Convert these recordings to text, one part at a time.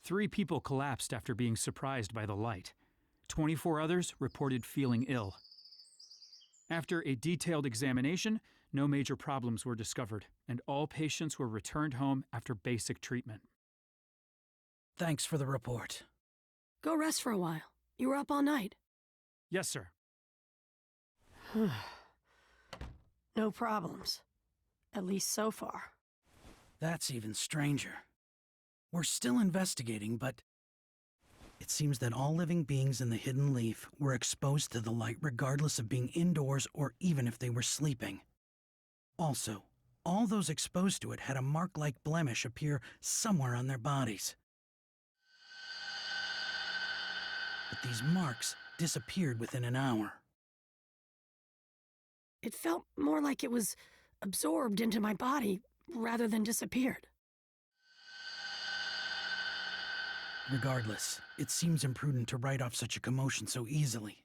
3 people collapsed after being surprised by the light. 24 others reported feeling ill. After a detailed examination, no major problems were discovered, and all patients were returned home after basic treatment. Thanks for the report. Go rest for a while. You were up all night. Yes, sir. No problems. At least so far. That's even stranger. We're still investigating, but it seems that all living beings in the Hidden Leaf were exposed to the light regardless of being indoors or even if they were sleeping. Also, all those exposed to it had a mark-like blemish appear somewhere on their bodies. But these marks disappeared within an hour. It felt more like it was absorbed into my body rather than disappeared. Regardless, it seems imprudent to write off such a commotion so easily.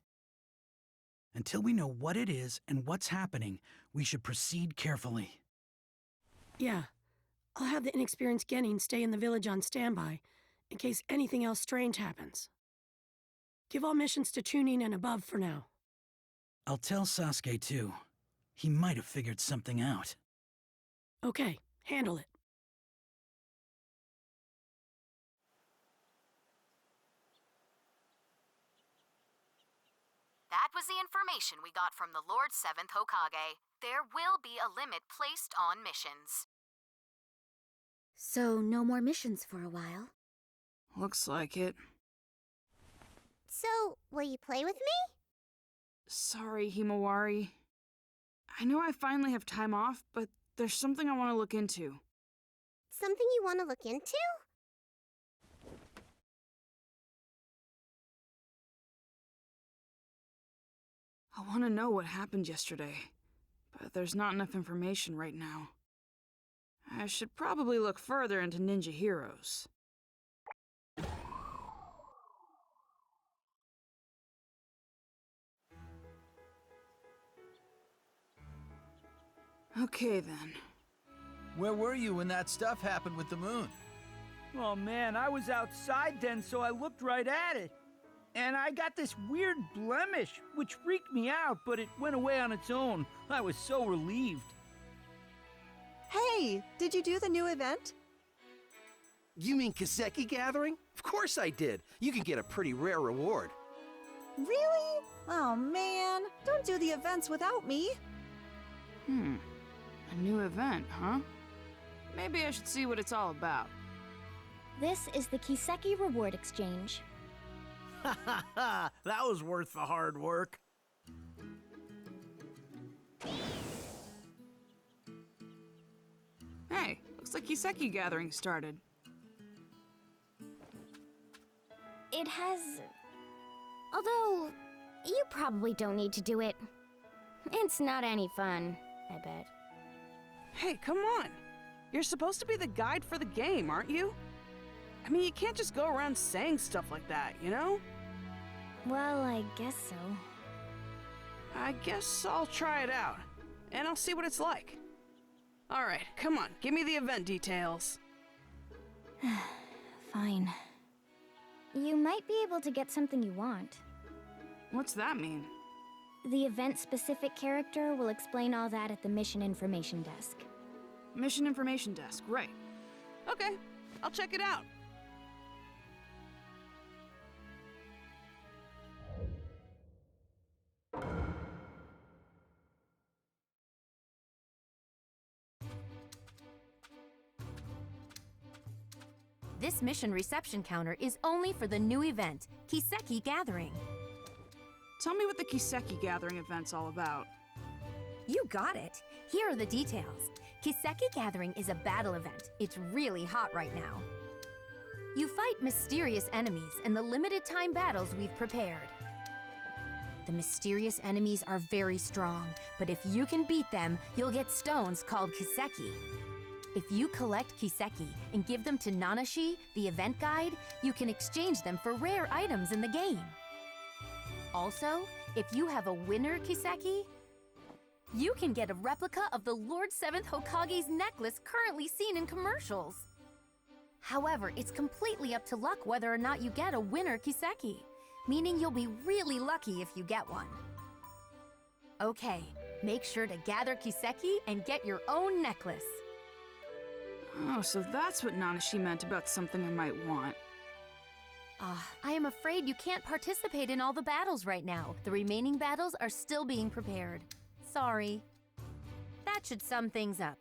Until we know what it is and what's happening, we should proceed carefully. Yeah. I'll have the inexperienced Genin stay in the village on standby, in case anything else strange happens. Give all missions to Chunin and above for now. I'll tell Sasuke too. He might have figured something out. Okay, handle it. That was the information we got from the Lord 7th Hokage. There will be a limit placed on missions. So, no more missions for a while? Looks like it. So, will you play with me? Sorry, Himawari. I know I finally have time off, but there's something I want to look into. Something you want to look into? I want to know what happened yesterday, but there's not enough information right now. I should probably look further into ninja heroes. Okay then. Where were you when that stuff happened with the moon? Oh man, I was outside then, so I looked right at it. And I got this weird blemish, which freaked me out, but it went away on its own. I was so relieved. Hey, did you do the new event? You mean Kiseki Gathering? Of course I did. You can get a pretty rare reward. Really? Oh man, don't do the events without me. A new event, huh? Maybe I should see what it's all about. This is the Kiseki Reward Exchange. Ha ha ha! That was worth the hard work. Hey, looks like Kiseki Gathering started. It has... Although, you probably don't need to do it. It's not any fun, I bet. Hey, come on! You're supposed to be the guide for the game, aren't you? I mean, you can't just go around saying stuff like that, you know? Well, I guess so. I guess I'll try it out, and I'll see what it's like. Alright, come on, give me the event details. Fine. You might be able to get something you want. What's that mean? The event-specific character will explain all that at the Mission Information Desk. Mission Information Desk, right. Okay, I'll check it out. This mission reception counter is only for the new event, Kiseki Gathering. Tell me what the Kiseki Gathering event's all about. You got it. Here are the details. Kiseki Gathering is a battle event. It's really hot right now. You fight mysterious enemies in the limited time battles we've prepared. The mysterious enemies are very strong, but if you can beat them, you'll get stones called Kiseki. If you collect Kiseki and give them to Nanashi, the event guide, you can exchange them for rare items in the game. Also, if you have a winner Kiseki, you can get a replica of the Lord 7th Hokage's necklace currently seen in commercials. However, it's completely up to luck whether or not you get a winner Kiseki, meaning you'll be really lucky if you get one. Okay, make sure to gather Kiseki and get your own necklace. Oh, so that's what Nanashi meant about something I might want. I am afraid you can't participate in all the battles right now. The remaining battles are still being prepared. Sorry. That should sum things up.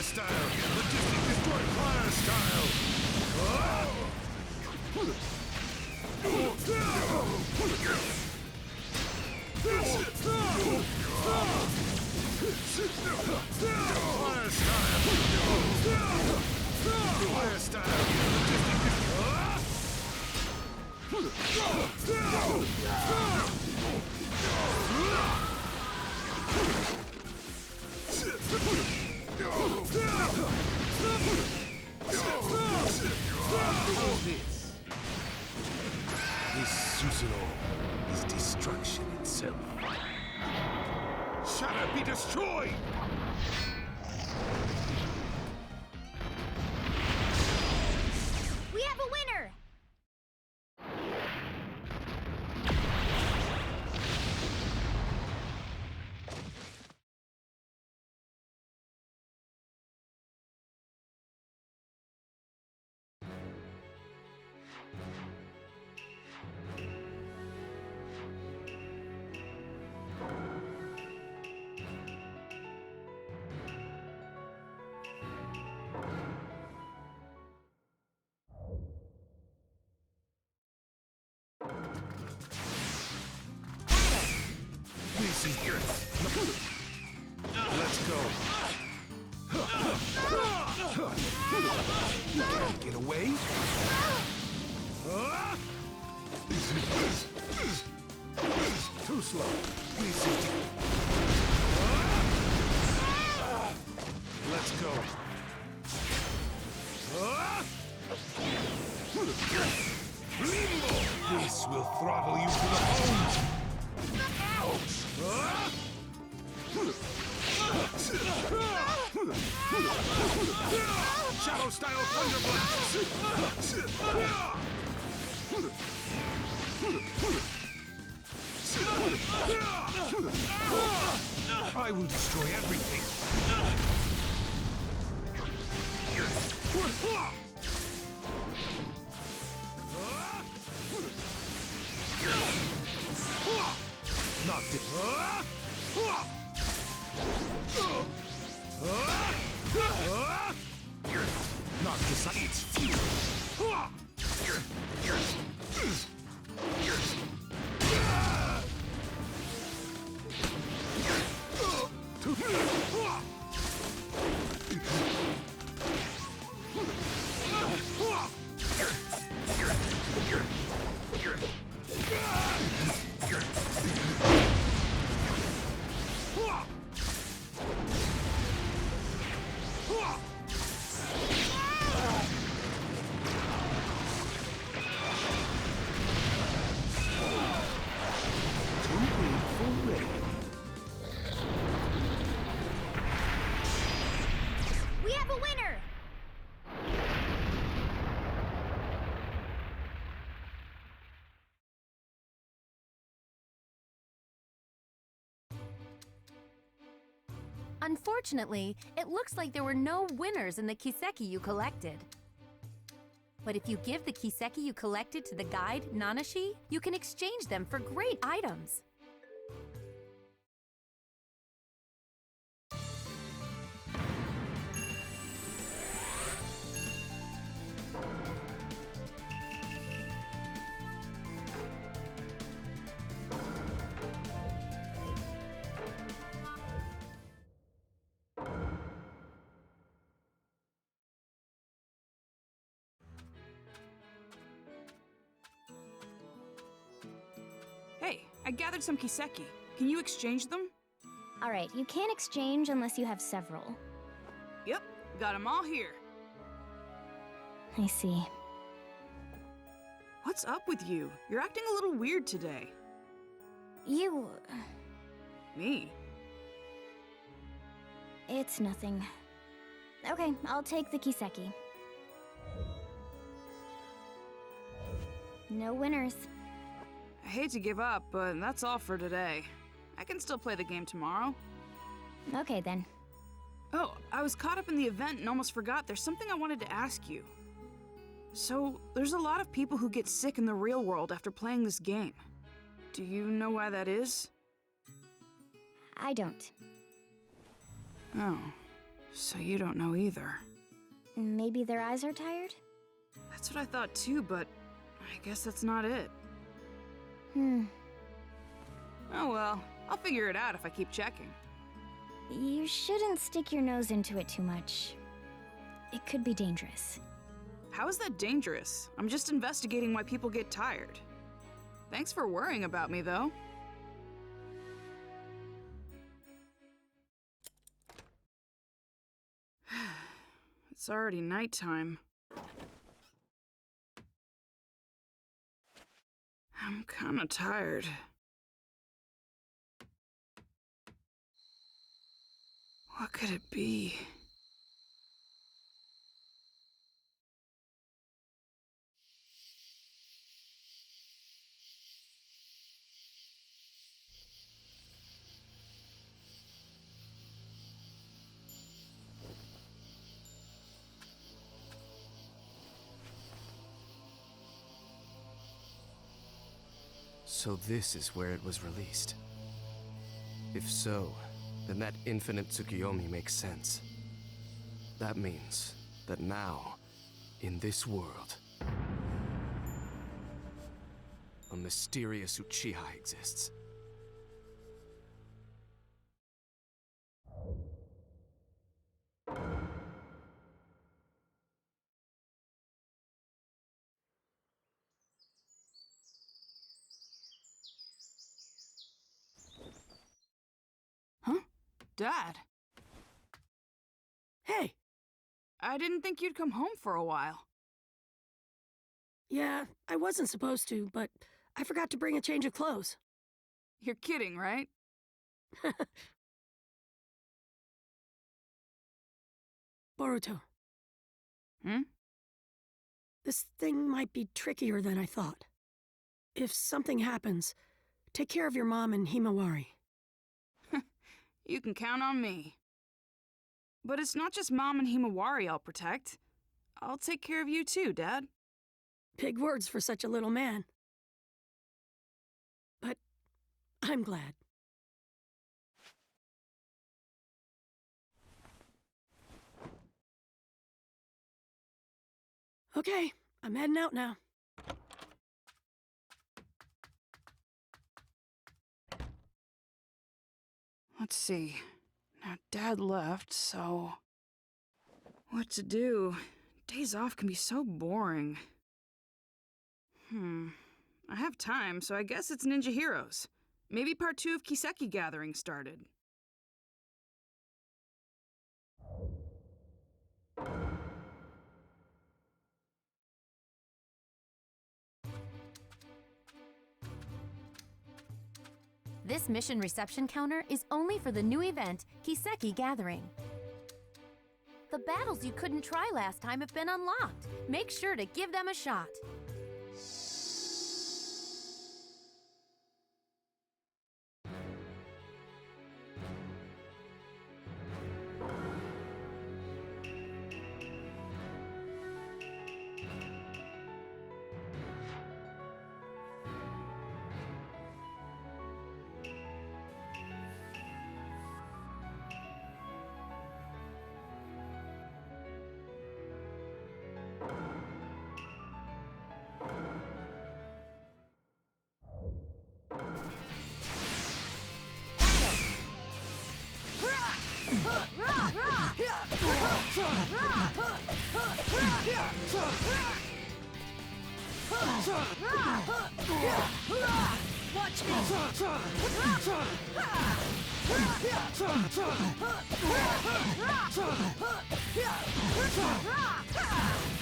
Style! Logistic destroy fire style! Fire style! Fire style! This Susanoo is destruction itself. Shatter be destroyed! We have a winner! This is good. Let's go. You can't get away. Too slow. Please. Let's go. Limbo! This will throttle you to the bone. Shadow style thunder blast! I will destroy everything. Knocked it. Knocked aside its fuel. We have a winner! Unfortunately, it looks like there were no winners in the Kiseki you collected. But if you give the Kiseki you collected to the guide, Nanashi, you can exchange them for great items. Hey, I gathered some Kiseki. Can you exchange them? Alright, you can't exchange unless you have several. Yep, got them all here. I see. What's up with you? You're acting a little weird today. You... Me? It's nothing. Okay, I'll take the Kiseki. No winners. I hate to give up, but that's all for today. I can still play the game tomorrow. Okay then. Oh, I was caught up in the event and almost forgot there's something I wanted to ask you. So, there's a lot of people who get sick in the real world after playing this game. Do you know why that is? I don't. Oh, so you don't know either. Maybe their eyes are tired? That's what I thought too, but I guess that's not it. Oh well, I'll figure it out if I keep checking. You shouldn't stick your nose into it too much. It could be dangerous. How is that dangerous? I'm just investigating why people get tired. Thanks for worrying about me, though. It's already nighttime. I'm kinda tired. What could it be? So this is where it was released. If so, then that infinite Tsukiyomi makes sense. That means that now, in this world, a mysterious Uchiha exists. Dad. Hey! I didn't think you'd come home for a while. Yeah, I wasn't supposed to, but I forgot to bring a change of clothes. You're kidding, right? Boruto. Hmm? This thing might be trickier than I thought. If something happens, take care of your mom and Himawari. You can count on me. But it's not just Mom and Himawari I'll protect. I'll take care of you too, Dad. Big words for such a little man. But I'm glad. Okay, I'm heading out now. Let's see. Now, Dad left, so... what to do? Days off can be so boring. I have time, so I guess it's Ninja Heroes. Maybe part 2 of Kiseki Gathering started. This mission reception counter is only for the new event, Kiseki Gathering. The battles you couldn't try last time have been unlocked. Make sure to give them a shot. Watch me!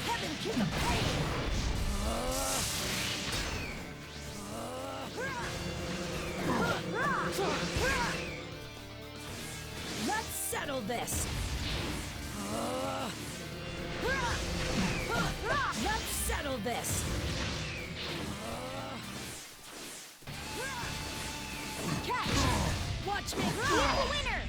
Heaven kiss the Let's settle this! Let's settle this! Catch! Watch me! We have a winner!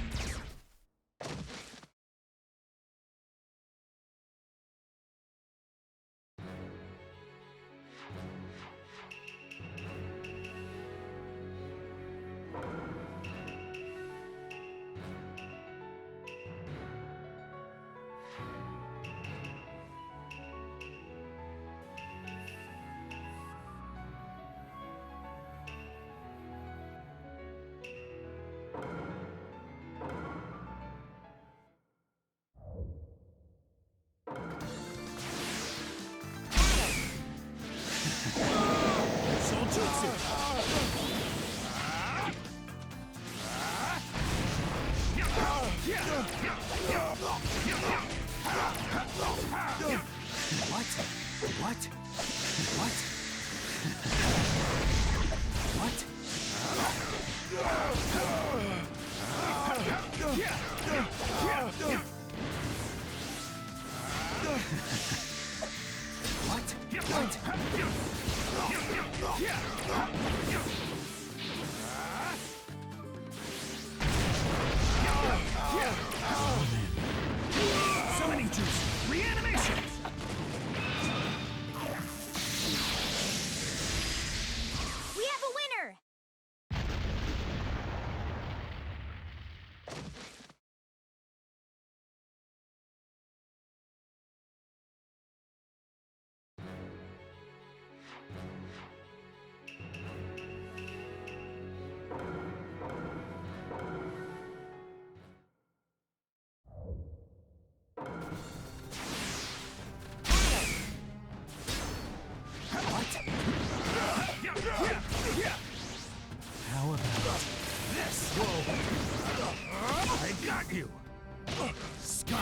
Summoning juice! Reanimation! We have a winner! How about this? Whoa! I got you! Scum!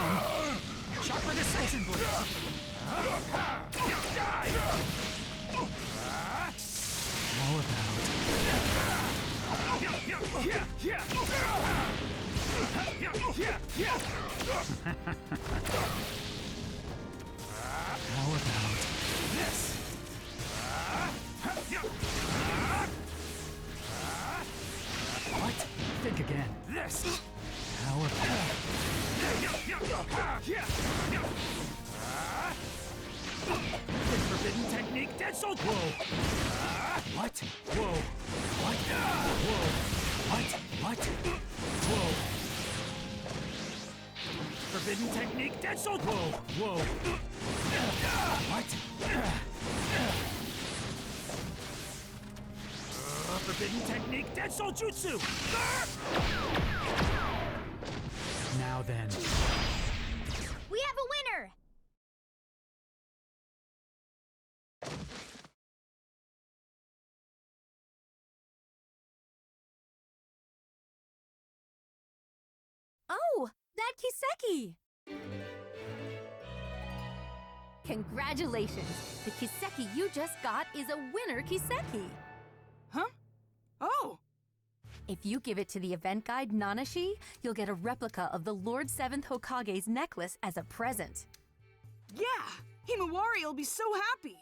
Sharper the Session Blade! Die! How How about this? What? Think again. This. How about What? Whoa. Forbidden technique, dead soul. Whoa. What? Forbidden technique, dead soul jutsu. Now then. We have a winner! Oh, that Kiseki! Congratulations! The Kiseki you just got is a winner Kiseki! Huh? Oh! If you give it to the event guide Nanashi, you'll get a replica of the Lord 7th Hokage's necklace as a present. Yeah! Himawari will be so happy!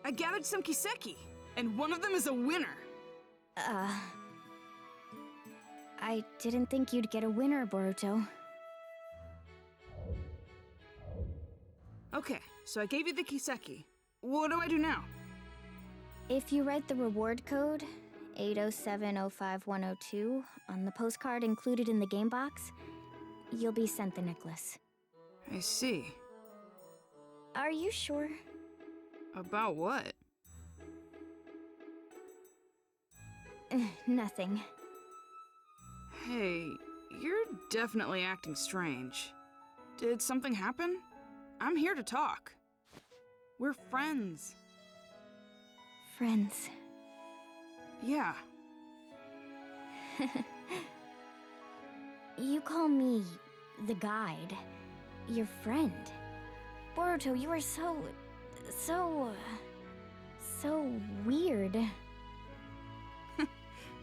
I gathered some Kiseki, and one of them is a winner. I didn't think you'd get a winner, Boruto. Okay, so I gave you the Kiseki. What do I do now? If you write the reward code, 807051002, on the postcard included in the game box, you'll be sent the necklace. I see. Are you sure? About what? Nothing. Hey, you're definitely acting strange. Did something happen? I'm here to talk. We're friends. Friends. Yeah. You call me the guide. Your friend. Boruto, you are so weird.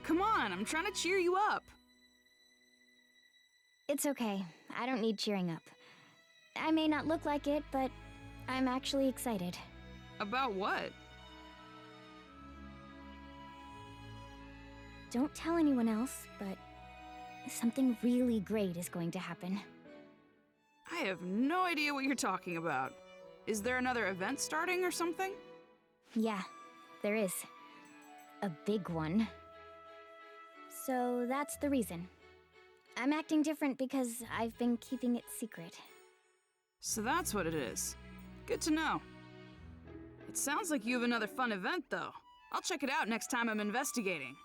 Come on, I'm trying to cheer you up. It's okay. I don't need cheering up. I may not look like it, but I'm actually excited. About what? Don't tell anyone else, but something really great is going to happen. I have no idea what you're talking about. Is there another event starting or something? Yeah, there is. A big one. So that's the reason. I'm acting different because I've been keeping it secret. So that's what it is. Good to know. It sounds like you have another fun event, though. I'll check it out next time I'm investigating.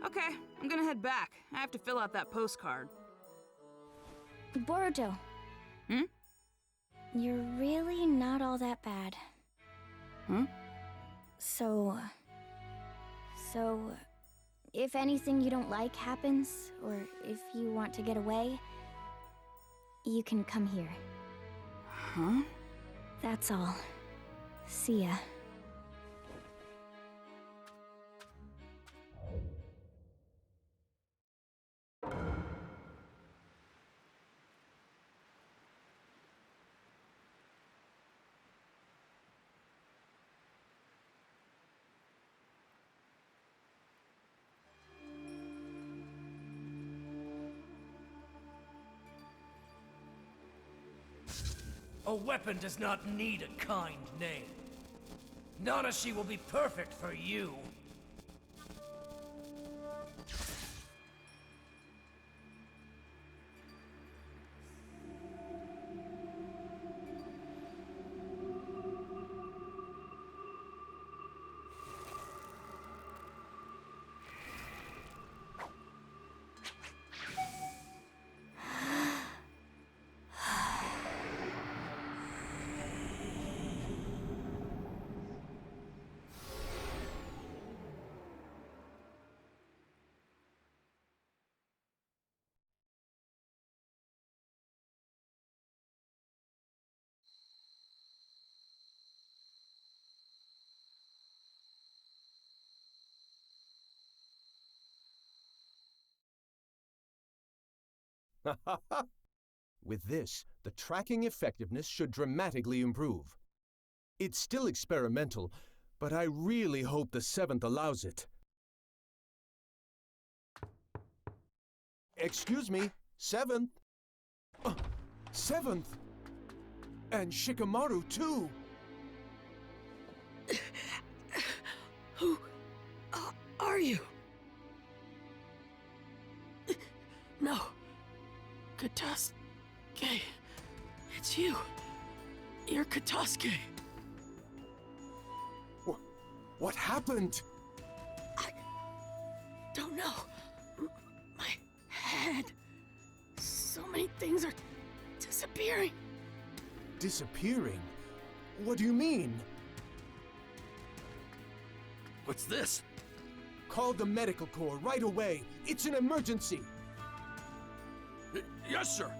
Okay, I'm gonna head back. I have to fill out that postcard. Boruto. Hmm? You're really not all that bad. Huh? So, if anything you don't like happens, or if you want to get away, you can come here. Huh? That's all. See ya. A weapon does not need a kind name. Nanashi will be perfect for you. With this, the tracking effectiveness should dramatically improve. It's still experimental, but I really hope the 7th allows it. Excuse me, 7th? 7th? And Shikamaru, too! Who are you? No. Katasuke. It's you. You're Katasuke. What happened? I don't know. My head. So many things are disappearing. Disappearing? What do you mean? What's this? Call the medical corps right away. It's an emergency. Yes, sir.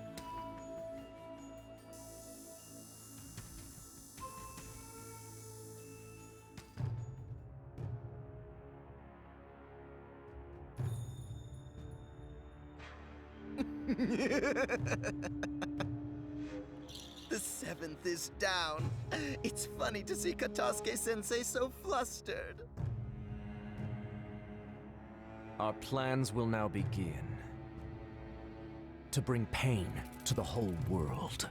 The 7th is down. It's funny to see Katasuke-sensei so flustered. Our plans will now begin. To bring pain to the whole world.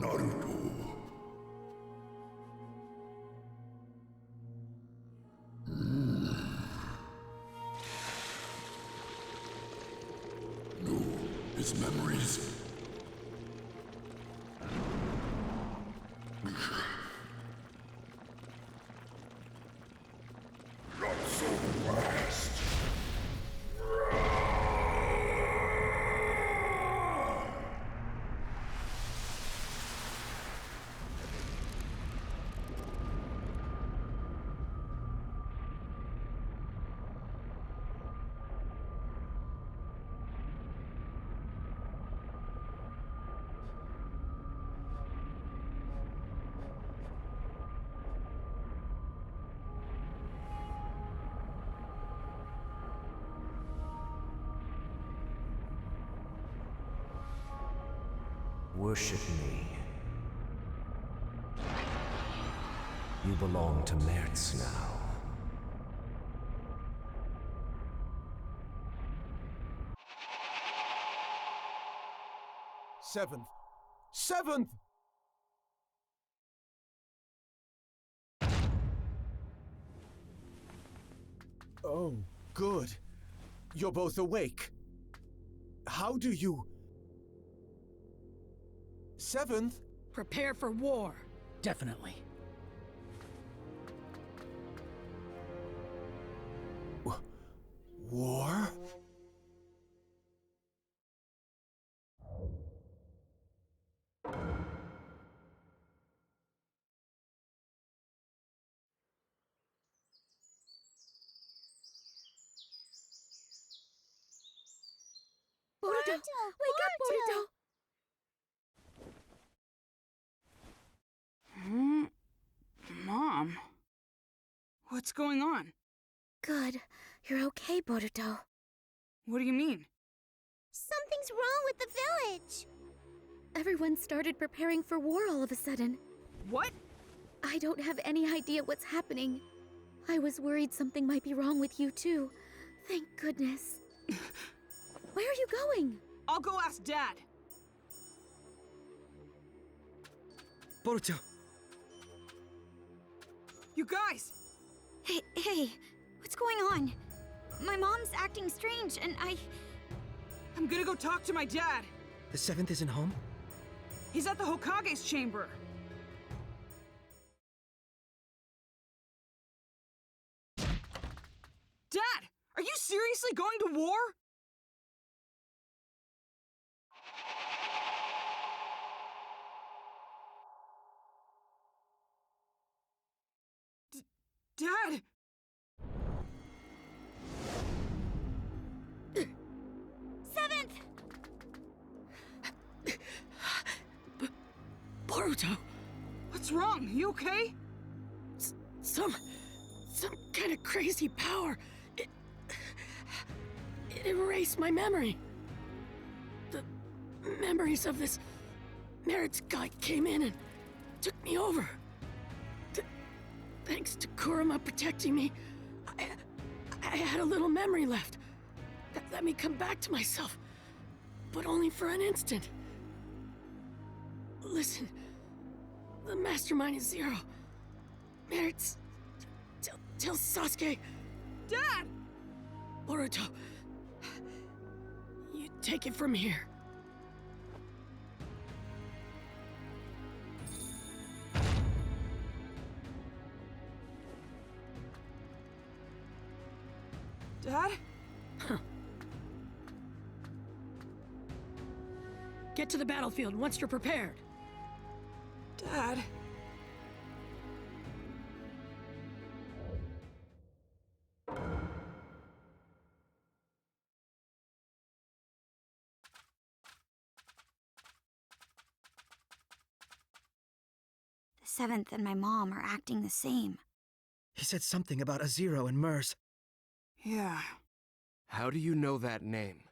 Naruto. No, his memories. Not so fast. Worship me. You belong to Mertz now. Seventh! 7th! Oh, good. You're both awake. How do you... 7th? Prepare for war. Definitely. War? Boruto! Wake up, Boruto! Mom? What's going on? Good. You're okay, Boruto. What do you mean? Something's wrong with the village! Everyone started preparing for war all of a sudden. What? I don't have any idea what's happening. I was worried something might be wrong with you too. Thank goodness. Where are you going? I'll go ask Dad. Boruto! You guys! Hey, what's going on? My mom's acting strange and I'm gonna go talk to my dad. The 7th isn't home? He's at the Hokage's chamber. Dad, are you seriously going to war? Dad! Seventh! Boruto! What's wrong? You okay? Some kind of crazy power. It erased my memory. The memories of this Merit's guy came in and took me over. Thanks to Kurama protecting me, I had a little memory left that let me come back to myself, but only for an instant. Listen, the mastermind is Zero. Merit's... Tell Sasuke... Dad! Boruto, you take it from here. Dad? Get to the battlefield once you're prepared. Dad? The Seventh and my mom are acting the same. He said something about a Zero and Mers. Yeah. How do you know that name?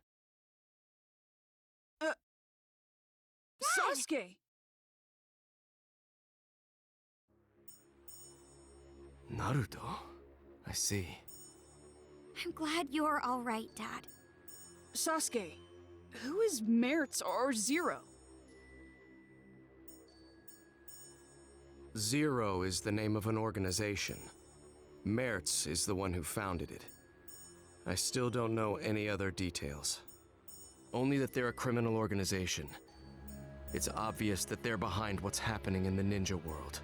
Sasuke! Naruto? I see. I'm glad you're all right, Dad. Sasuke, who is Merit's or Zero? Zero is the name of an organization. Mertz is the one who founded it. I still don't know any other details. Only that they're a criminal organization. It's obvious that they're behind what's happening in the ninja world.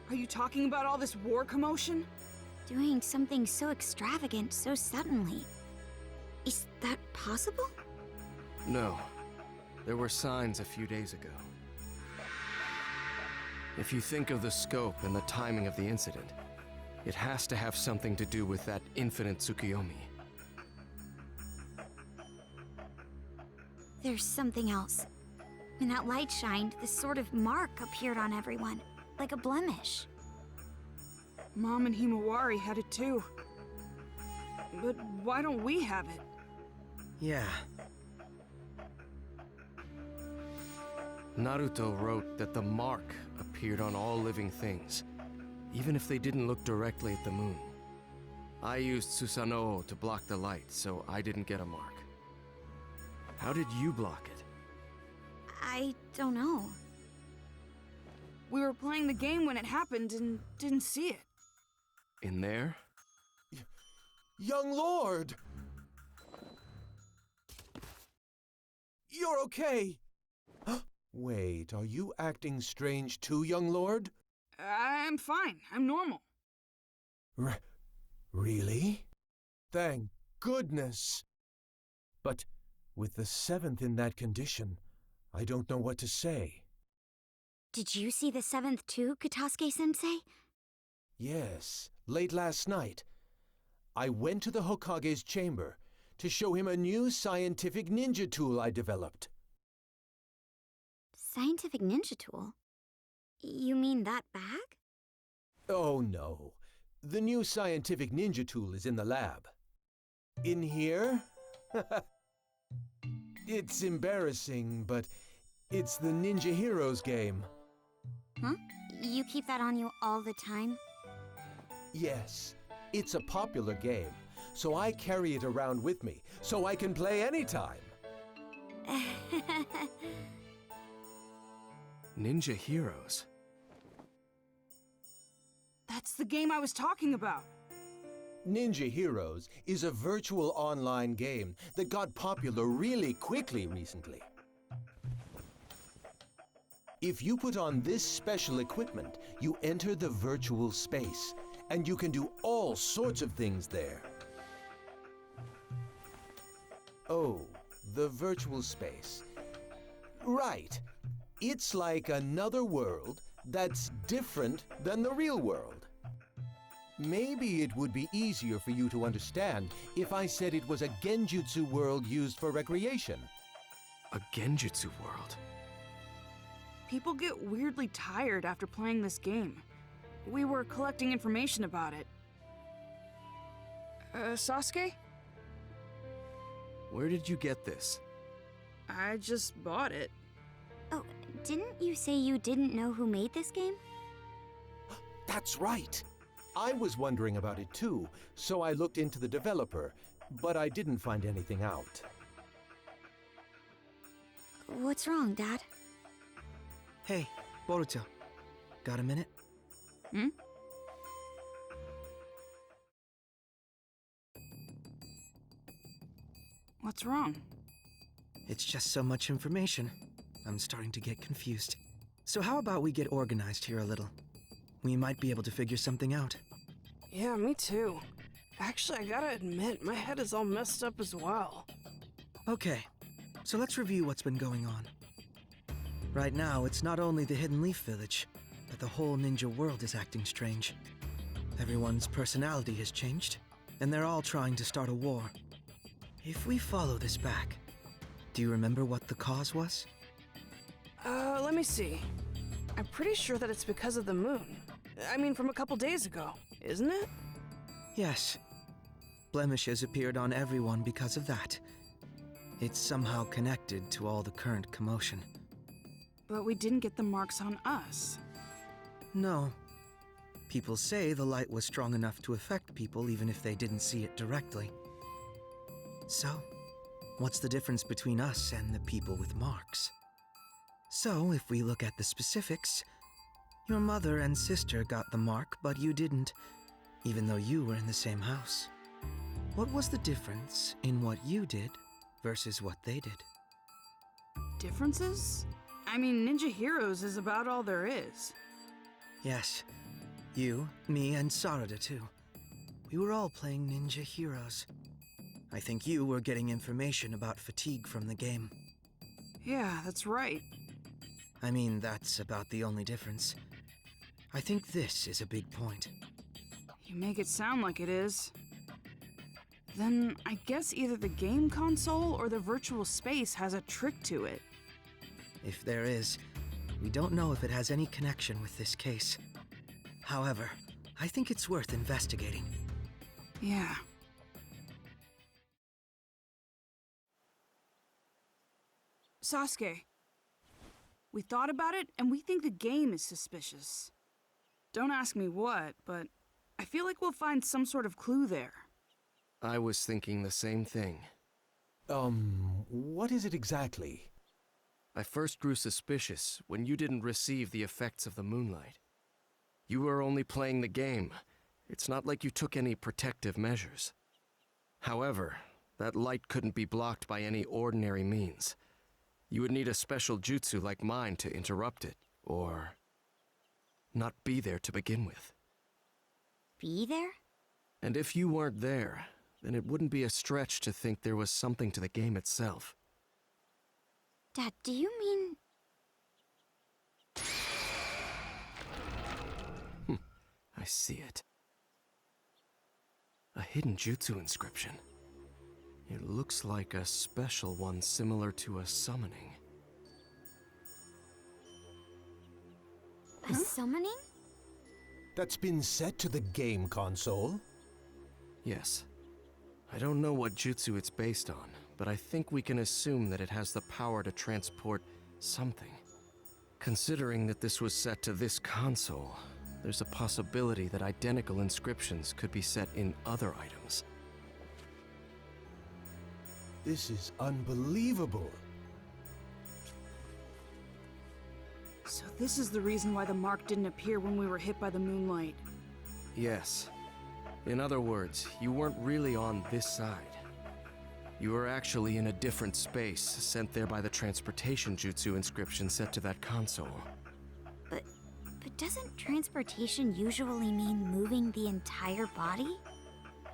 Are you talking about all this war commotion? Doing something so extravagant so suddenly. Is that possible? No. There were signs a few days ago. If you think of the scope and the timing of the incident, it has to have something to do with that infinite Tsukuyomi. There's something else. When that light shined, this sort of mark appeared on everyone, like a blemish. Mom and Himawari had it too. But why don't we have it? Yeah. Naruto wrote that the mark appeared on all living things, even if they didn't look directly at the moon. I used Susanoo to block the light, so I didn't get a mark. How did you block it? I don't know. We were playing the game when it happened and didn't see it. In there? Young Lord! You're okay! Wait, are you acting strange too, young lord? I'm fine. I'm normal. Really? Thank goodness! But with the Seventh in that condition, I don't know what to say. Did you see the Seventh too, Katasuke-sensei? Yes, late last night. I went to the Hokage's chamber to show him a new scientific ninja tool I developed. Scientific ninja tool? You mean that bag? Oh no. The new scientific ninja tool is in the lab. In here? It's embarrassing, but it's the Ninja Heroes game. Huh? You keep that on you all the time? Yes, it's a popular game, so I carry it around with me, so I can play anytime. Ninja Heroes? That's the game I was talking about. Ninja Heroes is a virtual online game that got popular really quickly recently. If you put on this special equipment, you enter the virtual space, and you can do all sorts of things there. Oh, the virtual space. Right. It's like another world that's different than the real world. Maybe it would be easier for you to understand if I said it was a Genjutsu world used for recreation. A Genjutsu world? People get weirdly tired after playing this game. We were collecting information about it. Sasuke? Where did you get this? I just bought it. Oh, didn't you say you didn't know who made this game? That's right. I was wondering about it too, so I looked into the developer, but I didn't find anything out. What's wrong, Dad? Hey, Boruto. Got a minute? Hmm? What's wrong? It's just so much information. I'm starting to get confused. So how about we get organized here a little? We might be able to figure something out. Yeah, me too. Actually, I gotta admit, my head is all messed up as well. Okay, so let's review what's been going on. Right now, it's not only the Hidden Leaf Village, but the whole ninja world is acting strange. Everyone's personality has changed, and they're all trying to start a war. If we follow this back, do you remember what the cause was? Let me see. I'm pretty sure that it's because of the moon. I mean, from a couple days ago, isn't it? Yes. Blemishes appeared on everyone because of that. It's somehow connected to all the current commotion. But we didn't get the marks on us. No. People say the light was strong enough to affect people even if they didn't see it directly. So, what's the difference between us and the people with marks? So, if we look at the specifics, your mother and sister got the mark, but you didn't, even though you were in the same house. What was the difference in what you did versus what they did? Differences? I mean, Ninja Heroes is about all there is. Yes. You, me, and Sarada too. We were all playing Ninja Heroes. I think you were getting information about fatigue from the game. Yeah, that's right. I mean, that's about the only difference. I think this is a big point. You make it sound like it is. Then I guess either the game console or the virtual space has a trick to it. If there is, we don't know if it has any connection with this case. However, I think it's worth investigating. Yeah. Sasuke. We thought about it, and we think the game is suspicious. Don't ask me what, but I feel like we'll find some sort of clue there. I was thinking the same thing. What is it exactly? I first grew suspicious when you didn't receive the effects of the moonlight. You were only playing the game. It's not like you took any protective measures. However, that light couldn't be blocked by any ordinary means. You would need a special jutsu like mine to interrupt it, or not be there to begin with. Be there? And if you weren't there, then it wouldn't be a stretch to think there was something to the game itself. Dad, do you mean... I see it. A hidden jutsu inscription. It looks like a special one similar to a summoning. A summoning? That's been set to the game console? Yes. I don't know what jutsu it's based on, but I think we can assume that it has the power to transport something. Considering that this was set to this console, there's a possibility that identical inscriptions could be set in other items. This is unbelievable. So this is the reason why the mark didn't appear when we were hit by the moonlight. Yes. In other words, you weren't really on this side. You were actually in a different space, sent there by the transportation jutsu inscription set to that console. But doesn't transportation usually mean moving the entire body?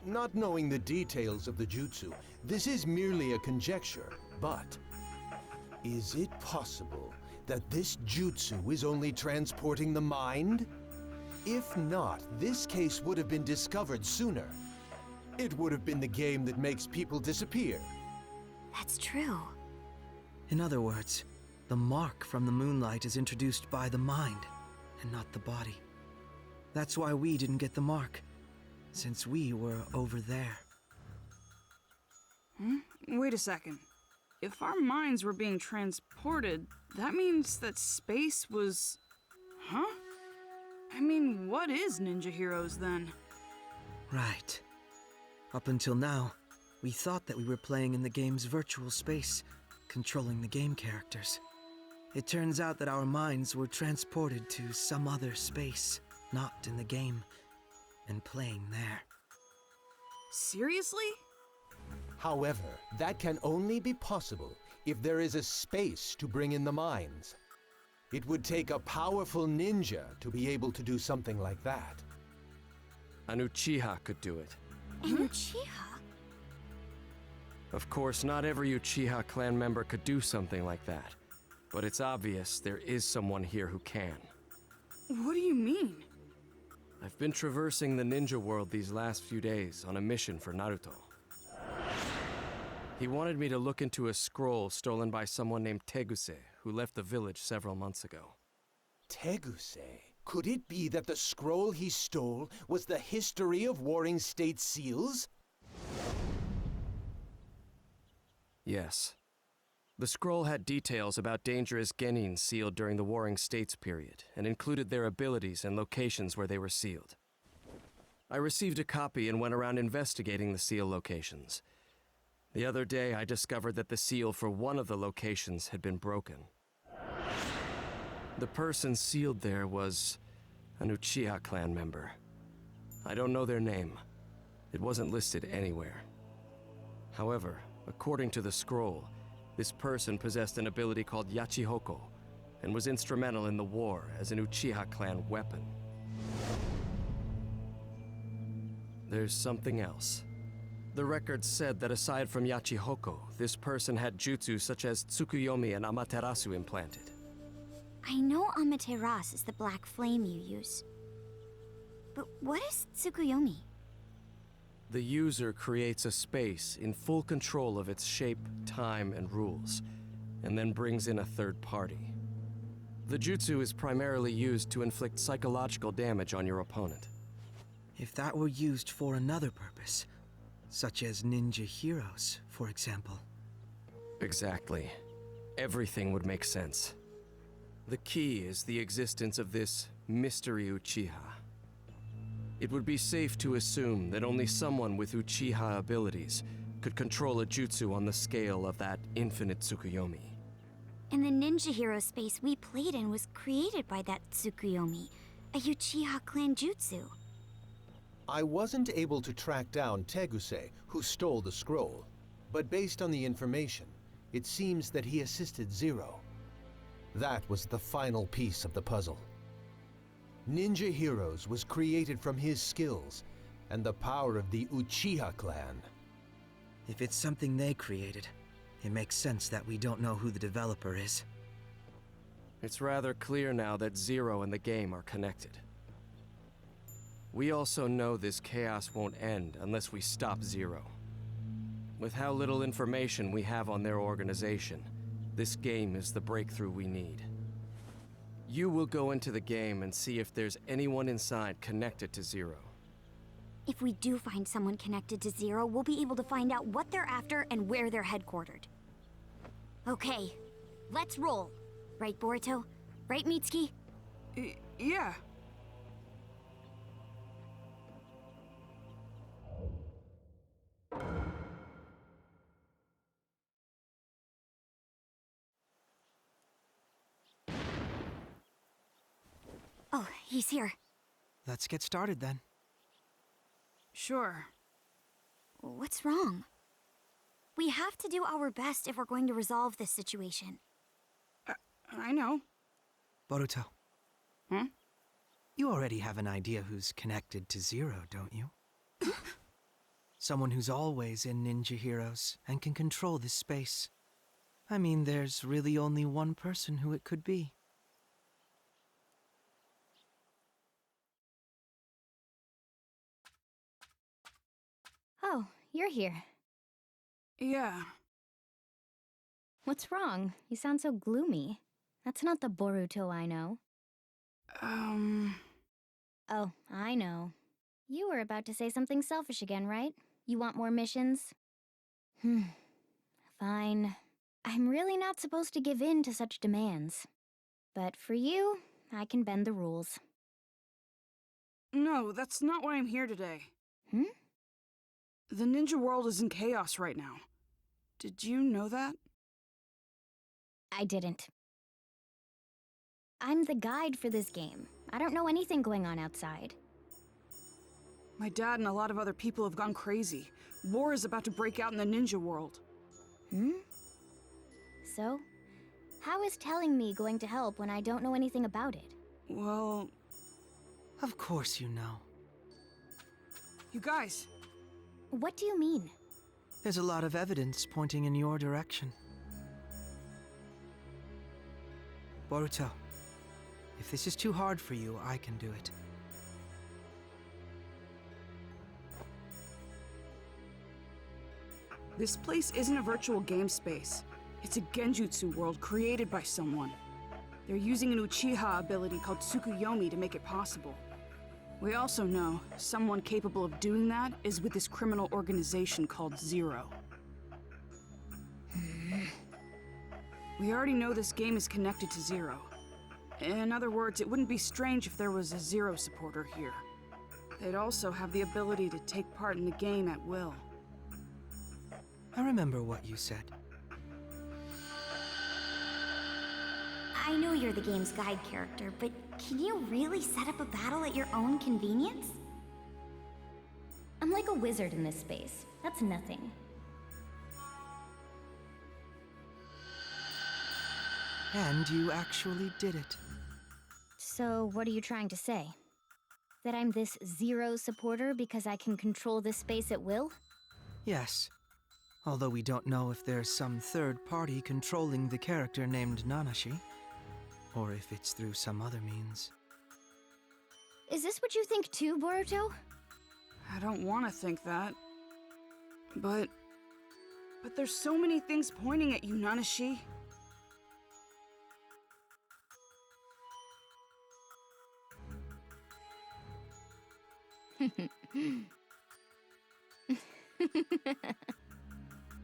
Not knowing the details of the jutsu, this is merely a conjecture, but is it possible that this jutsu is only transporting the mind? If not, this case would have been discovered sooner. It would have been the game that makes people disappear. That's true. In other words, the mark from the moonlight is introduced by the mind, and not the body. That's why we didn't get the mark, since we were over there. Wait a second. If our minds were being transported, that means that space was... Huh? I mean, what is Ninja Heroes then? Right. Up until now, we thought that we were playing in the game's virtual space, controlling the game characters. It turns out that our minds were transported to some other space, not in the game, and playing there. Seriously? However, that can only be possible if there is a space to bring in the minds. It would take a powerful ninja to be able to do something like that. An Uchiha could do it. An Uchiha? Of course, not every Uchiha clan member could do something like that. But it's obvious there is someone here who can. What do you mean? I've been traversing the ninja world these last few days on a mission for Naruto. He wanted me to look into a scroll stolen by someone named Teguse, who left the village several months ago. Teguse? Could it be that the scroll he stole was the history of Warring State seals? Yes. The scroll had details about dangerous genin sealed during the Warring States period, and included their abilities and locations where they were sealed. I received a copy and went around investigating the seal locations. The other day, I discovered that the seal for one of the locations had been broken. The person sealed there was an Uchiha clan member. I don't know their name. It wasn't listed anywhere. However, according to the scroll, this person possessed an ability called Yachihoko, and was instrumental in the war as an Uchiha clan weapon. There's something else. The record said that aside from Yachihoko, this person had jutsu such as Tsukuyomi and Amaterasu implanted. I know Amaterasu is the black flame you use. But what is Tsukuyomi? The user creates a space in full control of its shape, time, and rules, and then brings in a third party. The jutsu is primarily used to inflict psychological damage on your opponent. If that were used for another purpose, such as ninja heroes, for example. Exactly. Everything would make sense. The key is the existence of this mystery Uchiha. It would be safe to assume that only someone with Uchiha abilities could control a jutsu on the scale of that infinite Tsukuyomi. And the ninja hero space we played in was created by that Tsukuyomi, a Uchiha clan jutsu. I wasn't able to track down Teguse, who stole the scroll, but based on the information, it seems that he assisted Zero. That was the final piece of the puzzle. Ninja Heroes was created from his skills and the power of the Uchiha clan. If it's something they created, it makes sense that we don't know who the developer is. It's rather clear now that Zero and the game are connected. We also know this chaos won't end unless we stop Zero. With how little information we have on their organization, this game is the breakthrough we need. You will go into the game and see if there's anyone inside connected to Zero. If we do find someone connected to Zero, we'll be able to find out what they're after and where they're headquartered. Okay, let's roll. Right, Boruto? Right, Mitsuki? Yeah. Oh, he's here. Let's get started then. Sure. What's wrong? We have to do our best if we're going to resolve this situation. I know. Boruto. Hmm? You already have an idea who's connected to Zero, don't you? Someone who's always in Ninja Heroes and can control this space. I mean, there's really only one person who it could be. Oh, you're here. Yeah. What's wrong? You sound so gloomy. That's not the Boruto I know. Oh, I know. You were about to say something selfish again, right? You want more missions? Fine. I'm really not supposed to give in to such demands. But for you, I can bend the rules. No, that's not why I'm here today. The ninja world is in chaos right now. Did you know that? I didn't. I'm the guide for this game. I don't know anything going on outside. My dad and a lot of other people have gone crazy. War is about to break out in the ninja world. So, how is telling me going to help when I don't know anything about it? Well... Of course you know. You guys... What do you mean? There's a lot of evidence pointing in your direction. Boruto, if this is too hard for you, I can do it. This place isn't a virtual game space. It's a genjutsu world created by someone. They're using an Uchiha ability called Tsukuyomi to make it possible. We also know someone capable of doing that is with this criminal organization called Zero. We already know this game is connected to Zero. In other words, it wouldn't be strange if there was a Zero supporter here. They'd also have the ability to take part in the game at will. I remember what you said. I know you're the game's guide character, but can you really set up a battle at your own convenience? I'm like a wizard in this space. That's nothing. And you actually did it. So, what are you trying to say? That I'm this Zero supporter because I can control this space at will? Yes. Although we don't know if there's some third party controlling the character named Nanashi, or if it's through some other means. Is this what you think too, Boruto? I don't want to think that. But there's so many things pointing at you, Nanashi.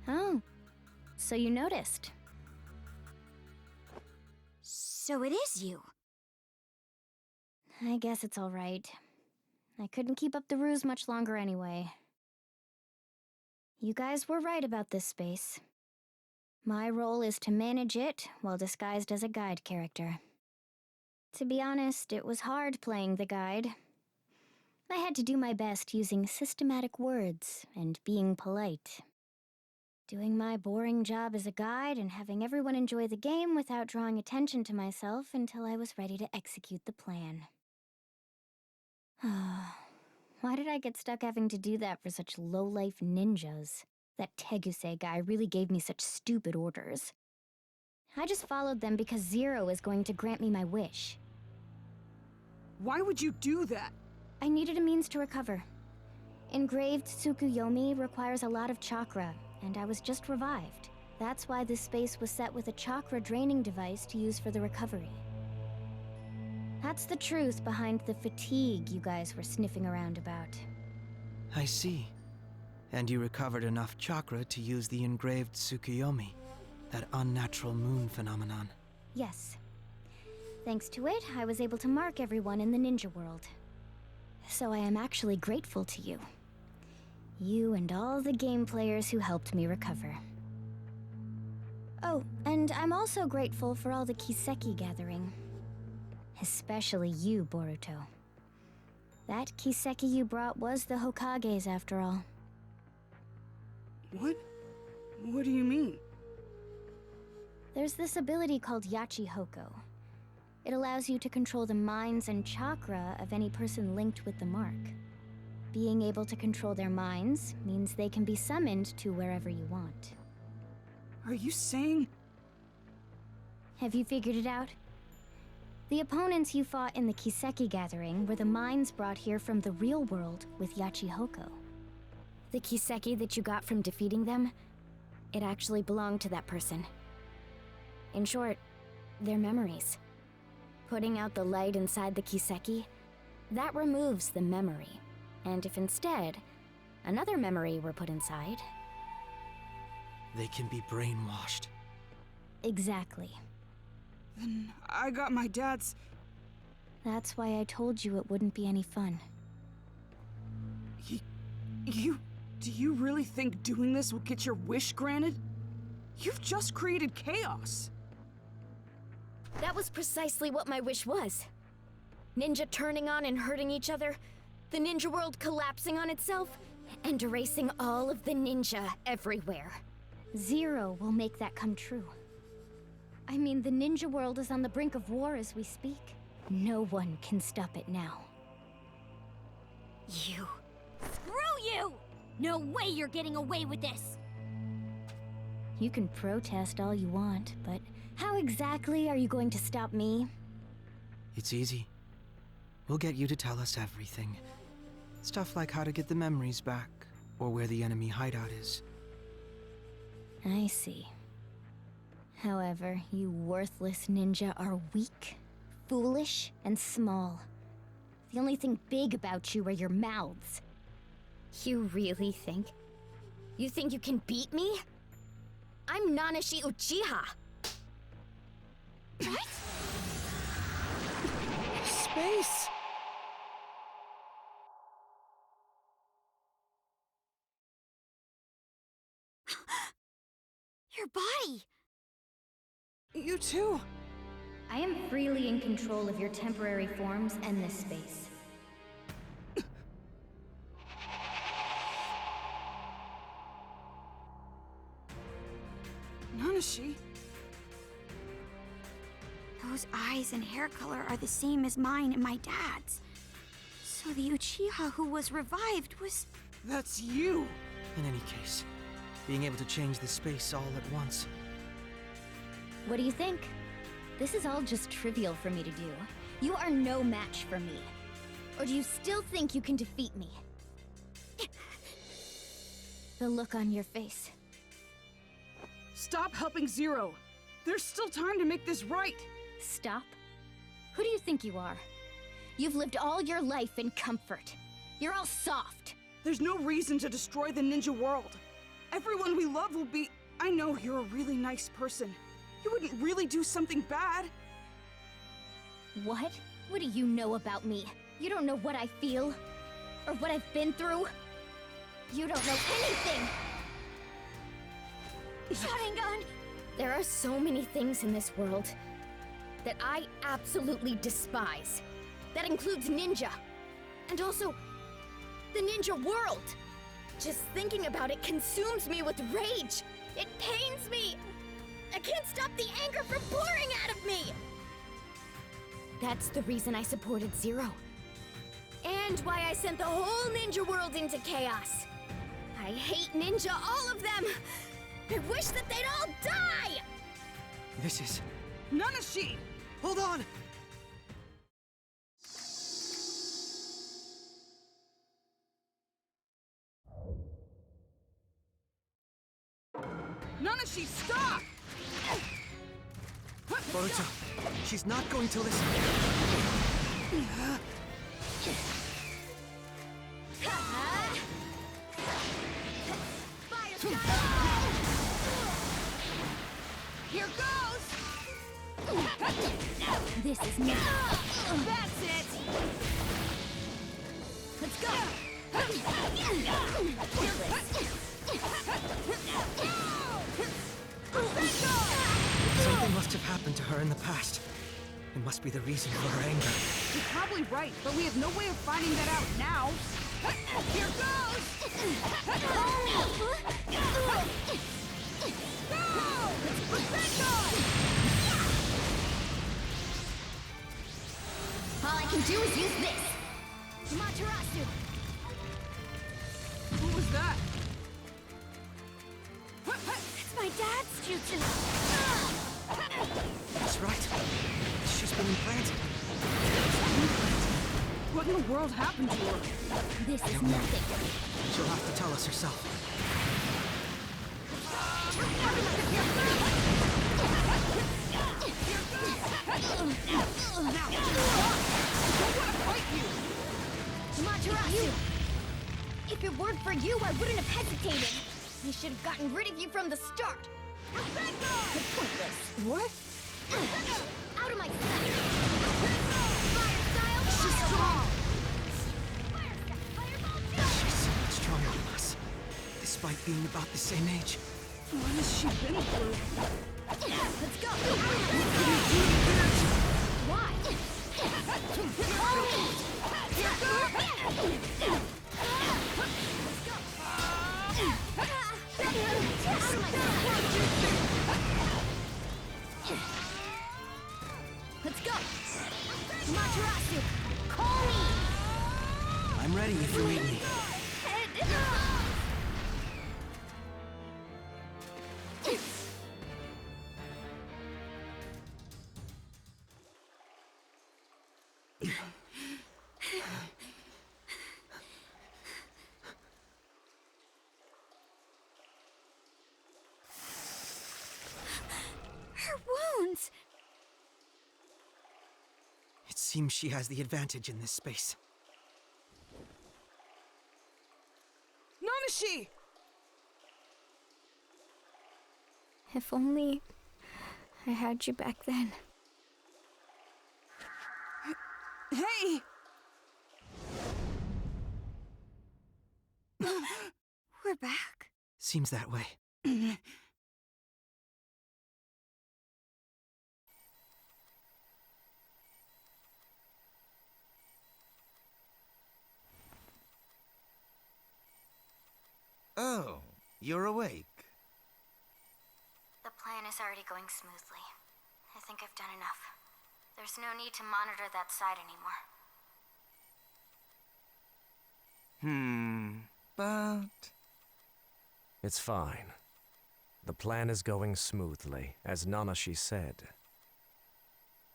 Oh, so you noticed. So it is you. I guess it's all right. I couldn't keep up the ruse much longer anyway. You guys were right about this space. My role is to manage it while disguised as a guide character. To be honest, it was hard playing the guide. I had to do my best using systematic words and being polite. Doing my boring job as a guide and having everyone enjoy the game without drawing attention to myself until I was ready to execute the plan. Why did I get stuck having to do that for such low-life ninjas? That Teguse guy really gave me such stupid orders. I just followed them because Zero is going to grant me my wish. Why would you do that? I needed a means to recover. Engraved Tsukuyomi requires a lot of chakra, and I was just revived. That's why this space was set with a chakra draining device to use for the recovery. That's the truth behind the fatigue you guys were sniffing around about. I see. And you recovered enough chakra to use the engraved Tsukuyomi, that unnatural moon phenomenon. Yes. Thanks to it, I was able to mark everyone in the ninja world. So I am actually grateful to you. You and all the game players who helped me recover. Oh, and I'm also grateful for all the Kiseki gathering. Especially you, Boruto. That Kiseki you brought was the Hokage's after all. What? What do you mean? There's this ability called Yachi Hoko. It allows you to control the minds and chakra of any person linked with the mark. Being able to control their minds means they can be summoned to wherever you want. Are you saying... Have you figured it out? The opponents you fought in the Kiseki gathering were the minds brought here from the real world with Yachihoko. The Kiseki that you got from defeating them, it actually belonged to that person. In short, their memories. Putting out the light inside the Kiseki, that removes the memory. And if instead, another memory were put inside... They can be brainwashed. Exactly. Then I got my dad's... That's why I told you it wouldn't be any fun. Do you really think doing this will get your wish granted? You've just created chaos. That was precisely what my wish was. Ninja turning on and hurting each other, the ninja world collapsing on itself, and erasing all of the ninja everywhere. Zero will make that come true. I mean, the ninja world is on the brink of war as we speak. No one can stop it now. You. Screw you! No way you're getting away with this! You can protest all you want, but how exactly are you going to stop me? It's easy. We'll get you to tell us everything. Stuff like how to get the memories back, or where the enemy hideout is. I see. However, you worthless ninja are weak, foolish, and small. The only thing big about you are your mouths. You really think? You think you can beat me? I'm Nanashi Uchiha! What? Space! Your body! You too! I am freely in control of your temporary forms and this space. Nanashi? Those eyes and hair color are the same as mine and my dad's. So the Uchiha who was revived was... That's you! In any case, being able to change the space all at once. What do you think? This is all just trivial for me to do. You are no match for me. Or do you still think you can defeat me? The look on your face. Stop helping Zero! There's still time to make this right! Stop? Who do you think you are? You've lived all your life in comfort. You're all soft. There's no reason to destroy the ninja world. Everyone we love will be... I know you're a really nice person. You wouldn't really do something bad. What? What do you know about me? You don't know what I feel? Or what I've been through? You don't know anything! Sharingan! There are so many things in this world that I absolutely despise. That includes ninja. And also, the ninja world. Just thinking about it consumes me with rage. It pains me. I can't stop the anger from pouring out of me. That's the reason I supported Zero. And why I sent the whole ninja world into chaos. I hate ninja, all of them. I wish that they'd all die! This is... Nanashi! Hold on! Nanashi, stop! Boruto, she's not going to listen. Here goes! This is me. That's it! Let's go! Something must have happened to her in the past. It must be the reason for her anger. You're probably right, but we have no way of finding that out now. Here goes! All I can do is use this! Materasu! that? It's my dad's jutsu! That's right. She's been implanted. What in the world happened to her? This is nothing. She'll have to tell us herself. Matarasu! If it weren't for you, I wouldn't have hesitated. I should have gotten rid of you from the start. Pointless. What? Out of my sight! Fire style, She's fireball! She's so much stronger than us, despite being about the same age. What has she been through? Let's go! Why? Let's go! Matarasu, call me! I'm ready if you need me. Her wounds! It seems she has the advantage in this space. Nanashi! If only I had you back then. Hey! We're back. Seems that way. Oh, you're awake. The plan is already going smoothly. I think I've done enough. There's no need to monitor that side anymore. But... It's fine. The plan is going smoothly, as Nanashi said.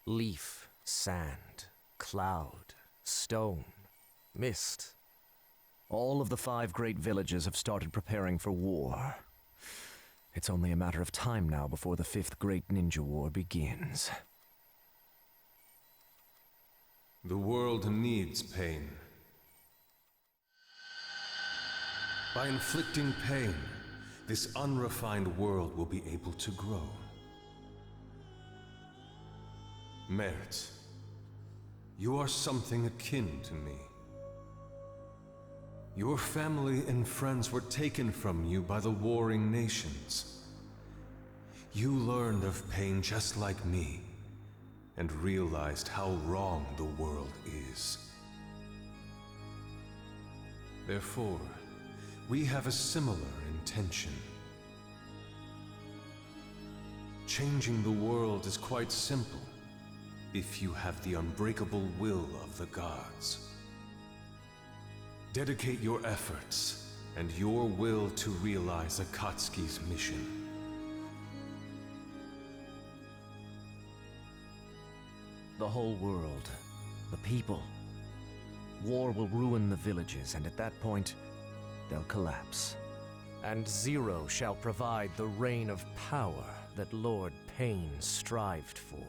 Leaf, sand, cloud, stone, mist. All of the 5 great villages have started preparing for war. It's only a matter of time now before the 5th Great Ninja War begins. The world needs pain. By inflicting pain, this unrefined world will be able to grow. Merit, you are something akin to me. Your family and friends were taken from you by the warring nations. You learned of pain just like me, and realized how wrong the world is. Therefore, we have a similar intention. Changing the world is quite simple, if you have the unbreakable will of the gods. Dedicate your efforts and your will to realize Akatsuki's mission. The whole world, the people. War will ruin the villages, and at that point, they'll collapse. And Zero shall provide the reign of power that Lord Pain strived for.